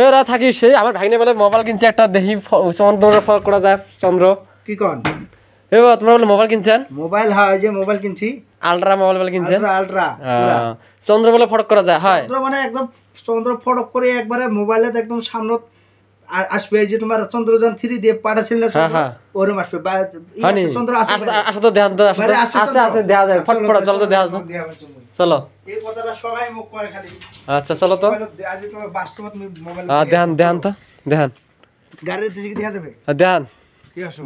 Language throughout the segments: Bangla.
এরা থাকি সেই আমার ভাইনে বলে মোবাইল কিনছে একটা দেখি চন্দ্র ফরক করা যায় চন্দ্র কি কোন এ বাবা তোমরা বলে মোবাইল কিনছেন মোবাইল হয় যে মোবাইল কিনছি আলট্রা মোবাইল বলে কিনছেন আলট্রা চন্দ্র বলে ফরক করা যায় হয় চন্দ্র মানে একদম চন্দ্র ফটক করে একবারে মোবাইলে একদম সামনে আসবে এই যে তোমার চন্দ্রযান 3 দিয়ে পাঠাছিল না ওরম আসবে চন্দ্র আসে তো ধ্যান তো আছে দেখা যায় ফটফট চলো তো দেখা চলো এই কথাটা সবাই মুখ করে খালি আচ্ছা চলো তো আজ তোমার বাস্তব তুমি মোবাইল ধ্যান তো ধ্যান গাড়ির দিকে দেখা যাবে ধ্যান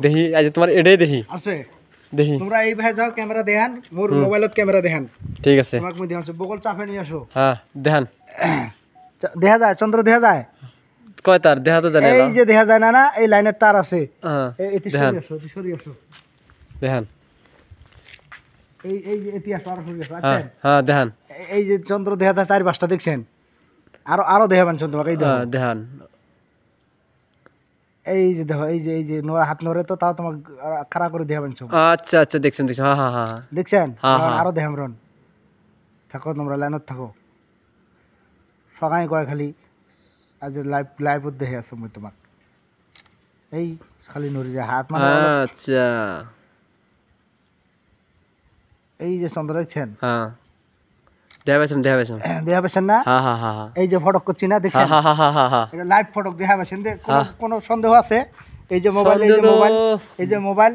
দেখি আজ তোমার এটাই দেখি আছে দেখি তোমরা এই ভাই যাও ক্যামেরা দেখান মোর মোবাইলত ক্যামেরা দেখান ঠিক আছে তোমাকে মই দেখাচ্ছি বগল চাপে নিয়ে আসো হ্যাঁ ধ্যান দেখা যায় চন্দ্র দেখা যায় কয় তার দেখা তো জানে না এই যে দেখা যায় না এই লাইনের তার আছে হ্যাঁ এটি সরি আসো দেখেন এই যে এটি আসো আর সরি আসো হ্যাঁ হ্যাঁ দেখেন এই যে চন্দ্র দেখা যায় 4-5টা দেখছেন আরো দেখাবেন চন্দ্র তোমাকে এই দেখেন এই যে দেখো এই যে নোরা হাত নড়ে তো তাও তোমাকে খাড়া করে দেখাবেন চোখ আচ্ছা আচ্ছা দেখছেন হ্যাঁ হ্যাঁ হ্যাঁ দেখছেন আরো দেখাম রন থাকো তোমরা লাইনত থাকো সকালে কয় খালি আজ লাইভ দেখে আছো মই তোমাক এই খালি নড়ি যায় হাত মানে আচ্ছা এই যে চন্দ্র দেখছেন হ্যাঁ দেখাবেন না হ্যাঁ হ্যাঁ হ্যাঁ এই যে ফটক করছি না দেখছেন হ্যাঁ হ্যাঁ হ্যাঁ হ্যাঁ এটা লাইভ ফটক দেখাবেন কোনো সন্দেহ আছে এই যে মোবাইল এই যে মোবাইল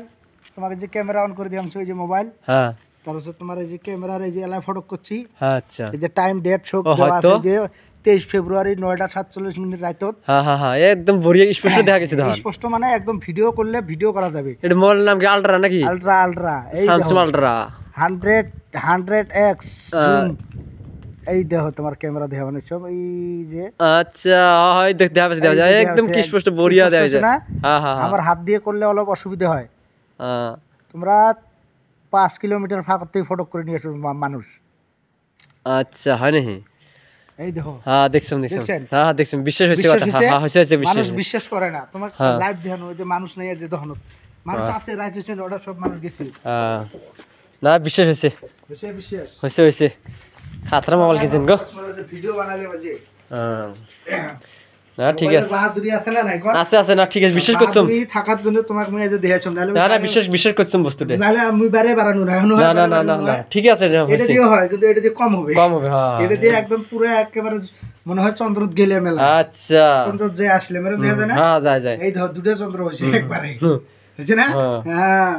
তোমাকে যে ক্যামেরা অন করে দিলাম এই যে মোবাইল হ্যাঁ তারপর তোমার এই যে ক্যামেরার এই যে লাইভ ফটক করছি আচ্ছা এই যে টাইম ডেট শো দেওয়া আছে যে 23 ফেব্রুয়ারি 9:47 রাতত হ্যাঁ হ্যাঁ হ্যাঁ একদম বড়িয়া স্পষ্ট দেখা গেছে দেখুন স্পষ্ট মানে একদম ভিডিও করলে ভিডিও করা যাবে এটা মোবাইলের নাম কি আলট্রা নাকি আলট্রা এই স্যামসাং আলট্রা 100x জুম এই দেখো তোমার ক্যামেরা দেখা মানে সব এই যে আচ্ছা হয় দেখা যায় একদম কি স্পষ্ট বড়িয়া দেখা যায় হ্যাঁ হ্যাঁ আমার হাত দিয়ে করলে অল্প অসুবিধা হয় তোমরা 5 কিলোমিটার ফাঁক থেকে ফটো করে নিয়ে আসো মানুষ আচ্ছা হয় নাকি এই দেখো হ্যাঁ দেখছেন হ্যাঁ দেখছেন বিশ্বাস হয়েছে কথা হ্যাঁ হয়েছে মানুষ বিশ্বাস করে না তোমার লাইভ দেখানো ওই যে মানুষ নাই যে দেখো মানুষ আছে রাইট হচ্ছে ওটা সব মানুষ গেছে না বিশ্বাস হয়েছে হয়েছে খাতরা মোবাইল কিনছেন গো ভিডিও বানালে বাজে না ঠিক আছে বাহাদুরি আছে না নাই আছে না ঠিক আছে বিশ্বাস করছম বাহাদুরি থাকার জন্য তোমাকে মই যে দেখাইছম না বিশ্বাস করছম বস্তুটা নালে আমি বারে বাড়ানো না ঠিক আছে এটা দিয়ে হয় কিন্তু এটা দিয়ে কম হবে হ্যাঁ এটা দিয়ে একদম পুরো একেবারে মনে হয় চন্দ্রত গেলে মেলা আচ্ছা চন্দ্র যে আসলে মেরে দেখা যায় না হ্যাঁ যায় এই ধর দুটো চন্দ্র হইছে একবারে হইছে না হ্যাঁ